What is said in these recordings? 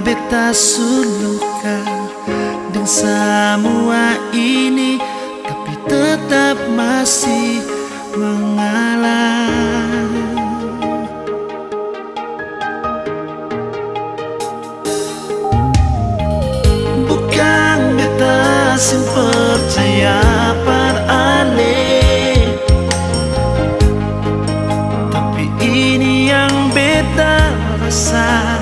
beta suluka dan semua ini, tapi tetap masih mengalah. Bukan beta sing percaya pada ale, tapi ini yang beta rasa.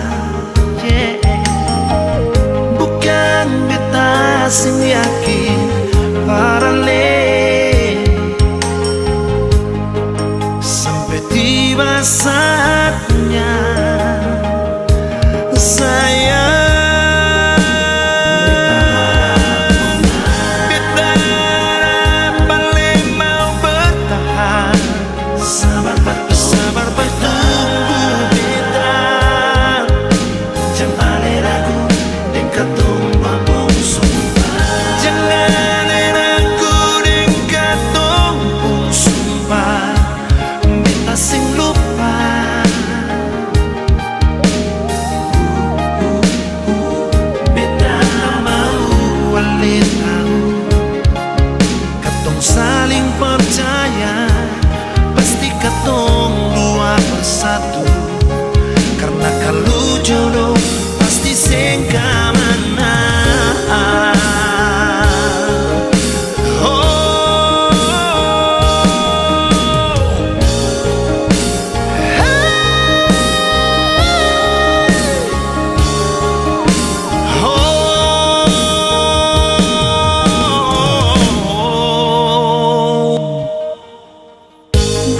Bukan beta sing yakin para le, sampai tiba saatnya sayang. Beta paling mau bertahan, sabar bertunggu beta. Jangan ragu dan katong mabung sumpah. Jangan ragu dan katong mabung sumpah. Beta sing lupa. Beta mau walin tahu, katong saling percaya. Pasti katong dua bersatu, karena kalau jodoh pasti sing kamana.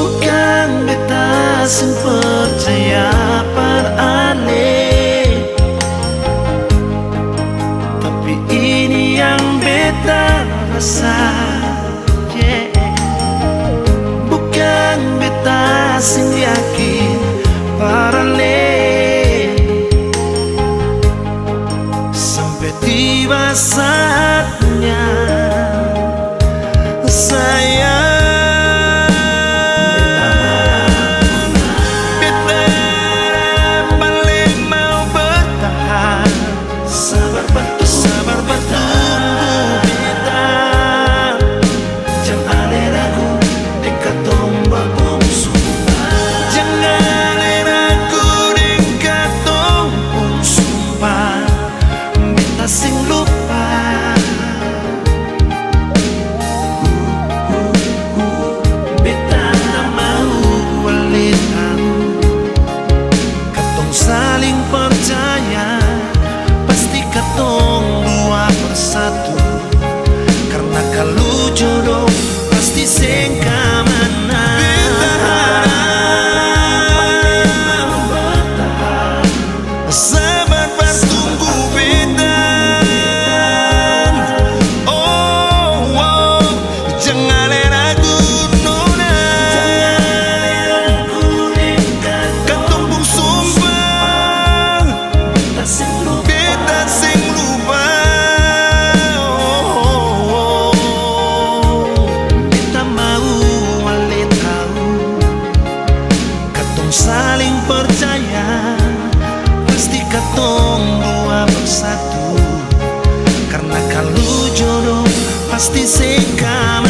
Bukan beta sing percaya pada ale, tapi ini yang beta rasa. Bukan beta sing yakin para le, sampai tiba saatnya sayang. Sing lupa. Beta tak mau walin tahu, katong saling percaya. Pasti katong dua bersatu, karena kalau jodoh pasti sing kamana. Sabar bertunggu beta. Saling percaya, pasti katong dua bersatu, karena kalau jodoh pasti sing kamana.